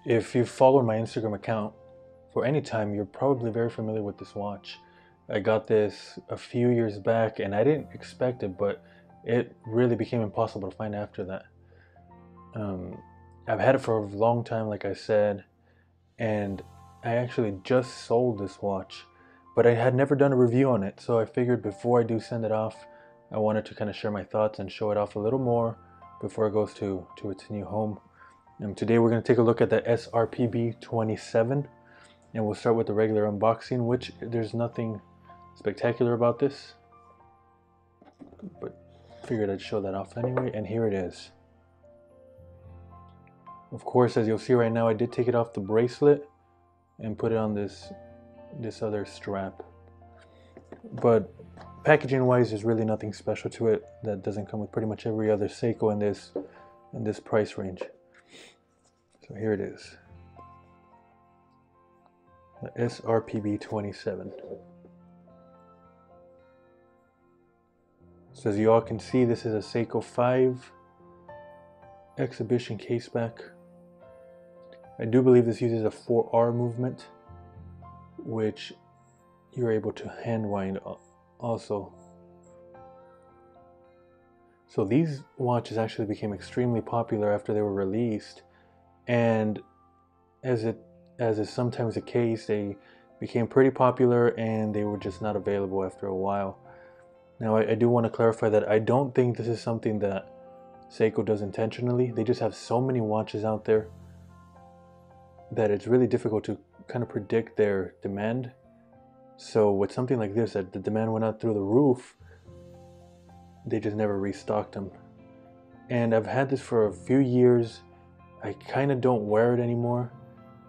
If you've followed my Instagram account for any time, you're probably very familiar with this watch. I got this a few years back and I didn't expect it, but it really became impossible to find after that. Um, I've had it for a long time, like I said, and I actually just sold this watch, but I had never done a review on it, so I figured before I do send it off, I wanted to kind of share my thoughts and show it off a little more before it goes to its new home. Today we're going to take a look at the SRPB 27, and we'll start with the regular unboxing, which there's nothing spectacular about this, but figured I'd show that off anyway, and here it is. Of course, as you'll see right now, I did take it off the bracelet and put it on this other strap. But packaging wise, there's really nothing special to it that doesn't come with pretty much every other Seiko in this price range. So here it is. The SRPB 27. So as you all can see, this is a Seiko 5 exhibition caseback. I do believe this uses a 4R movement, which you're able to hand wind also. So these watches actually became extremely popular after they were released, and as is sometimes the case, they became pretty popular and they were just not available after a while. Now I do want to clarify that I don't think this is something that Seiko does intentionally. They just have so many watches out there that it's really difficult to kind of predict their demand. So with something like this, that the demand went out through the roof, they just never restocked them. And I've had this for a few years. I kind of don't wear it anymore,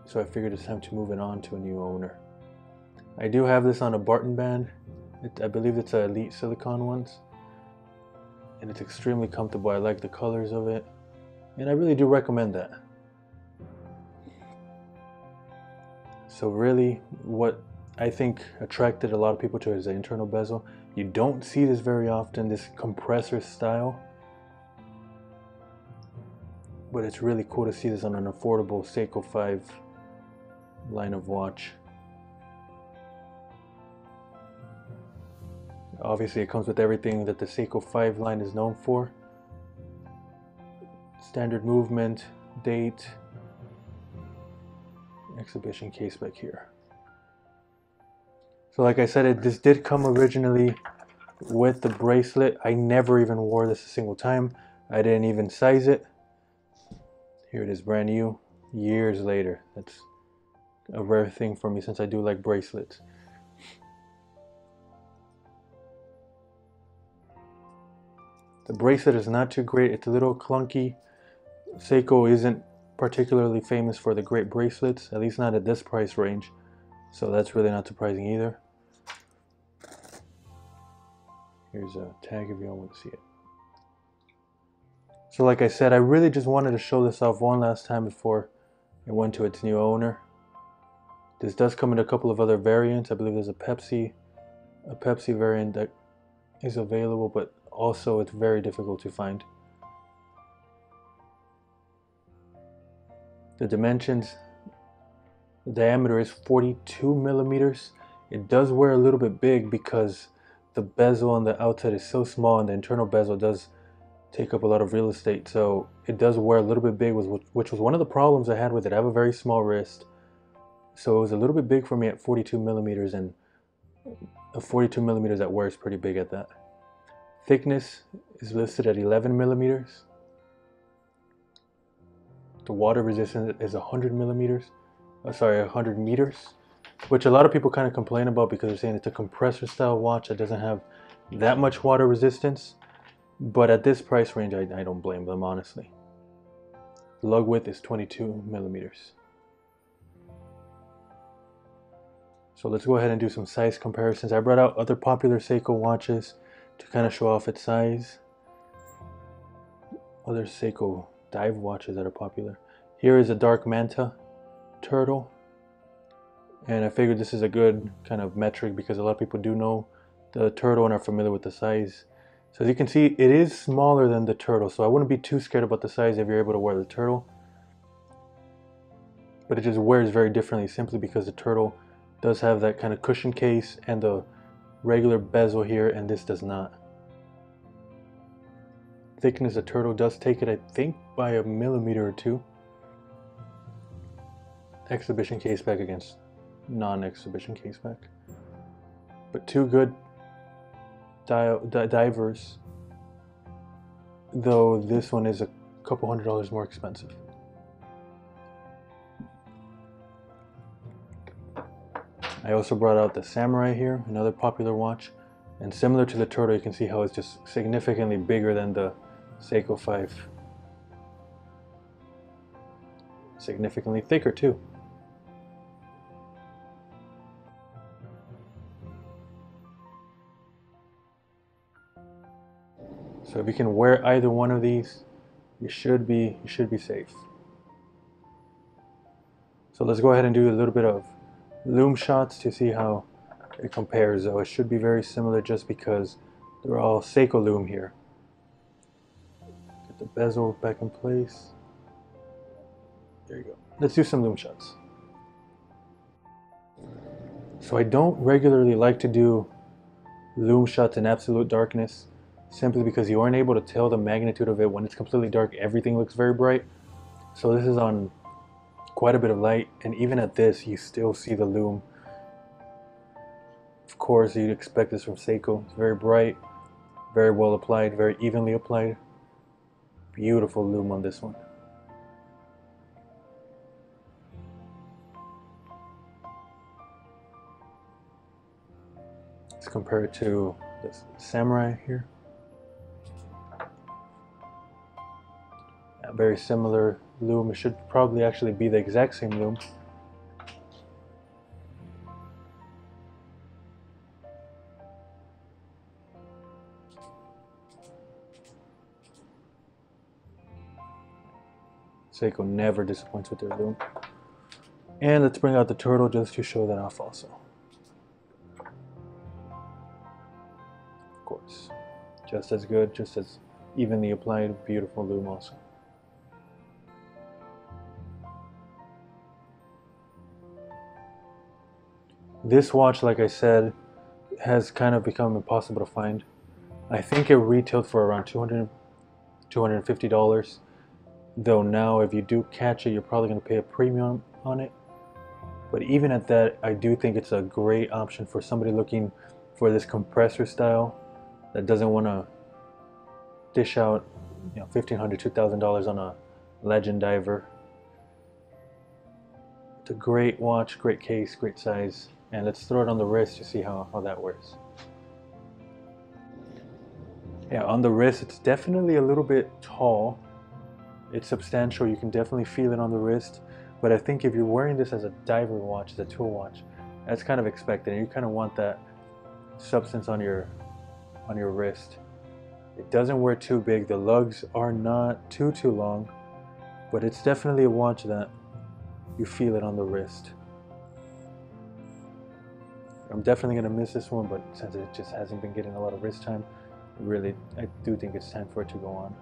so I figured it's time to move it on to a new owner. I do have this on a Barton band. I believe it's a Elite Silicon ones, and it's extremely comfortable. I like the colors of it, and I really do recommend that. So really, what I think attracted a lot of people to it is the internal bezel. You don't see this very often, this compressor style, but it's really cool to see this on an affordable Seiko 5 line of watch. Obviously it comes with everything that the Seiko 5 line is known for. Standard movement, date, exhibition case back here. So like I said, this did come originally with the bracelet. I never even wore this a single time. I didn't even size it. Here it is, brand new, years later. That's a rare thing for me since I do like bracelets. The bracelet is not too great. It's a little clunky. Seiko isn't particularly famous for the great bracelets, at least not at this price range. So that's really not surprising either. Here's a tag if you all want to see it. So like I said, I really just wanted to show this off one last time before it went to its new owner. This does come in a couple of other variants. I believe there's a Pepsi variant that is available, but also it's very difficult to find. The dimensions, the diameter is 42 millimeters. It does wear a little bit big because the bezel on the outside is so small and the internal bezel does take up a lot of real estate. So it does wear a little bit big, which was one of the problems I had with it. I have a very small wrist, so it was a little bit big for me at 42 millimeters, and a 42 millimeters that wears pretty big at that. Thickness is listed at 11 millimeters. The water resistance is 100 millimeters. 100 meters, which a lot of people kind of complain about because they're saying it's a compressor style watch that doesn't have that much water resistance. But at this price range, I don't blame them, honestly. The lug width is 22 millimeters. So let's go ahead and do some size comparisons. I brought out other popular Seiko watches to kind of show off its size. Other Seiko dive watches that are popular. Here is a dark manta turtle, and I figured this is a good kind of metric because a lot of people do know the turtle and are familiar with the size. So as you can see, it is smaller than the turtle, so I wouldn't be too scared about the size if you're able to wear the turtle. but it just wears very differently simply because the Turtle does have that kind of cushion case and the regular bezel here, and this does not. Thickness of Turtle does take it, I think, by a millimeter or two. Exhibition case back against non-exhibition case back. But two good divers, though this one is a couple $100 more expensive. I also brought out the Samurai here, another popular watch, and similar to the Turtle, you can see how it's just significantly bigger than the Seiko 5. Significantly thicker too. So if you can wear either one of these, you should be safe. So let's go ahead and do a little bit of Lume shots to see how it compares, though. It should be very similar just because they're all Seiko Lume here. Get the bezel back in place. There you go. Let's do some Lume shots. So I don't regularly like to do Lume shots in absolute darkness, simply because you aren't able to tell the magnitude of it. When it's completely dark, everything looks very bright. So this is on quite a bit of light, and even at this, you still see the Lume. Of course, you'd expect this from Seiko. It's very bright, very well applied, very evenly applied. Beautiful Lume on this one. Let's compare it to this Samurai here. Very similar Lume. It should probably actually be the exact same Lume. Seiko never disappoints with their Lume. And let's bring out the Turtle just to show that off also. Of course, just as good, just as evenly applied, beautiful Lume also. This watch, like I said, has kind of become impossible to find. I think it retailed for around $250, though now if you do catch it, you're probably going to pay a premium on it. But even at that, I do think it's a great option for somebody looking for this compressor style that doesn't want to dish out, $1,500, $2,000 on a legend diver. It's a great watch, great case, great size. And let's throw it on the wrist to see how that wears. Yeah, on the wrist, it's definitely a little bit tall. It's substantial. You can definitely feel it on the wrist. But I think if you're wearing this as a diver watch, as a tool watch, that's kind of expected. And you kind of want that substance on your wrist. It doesn't wear too big. The lugs are not too long. But it's definitely a watch that you feel it on the wrist. I'm definitely going to miss this one, but since it just hasn't been getting a lot of wrist time, really, I do think it's time for it to go on.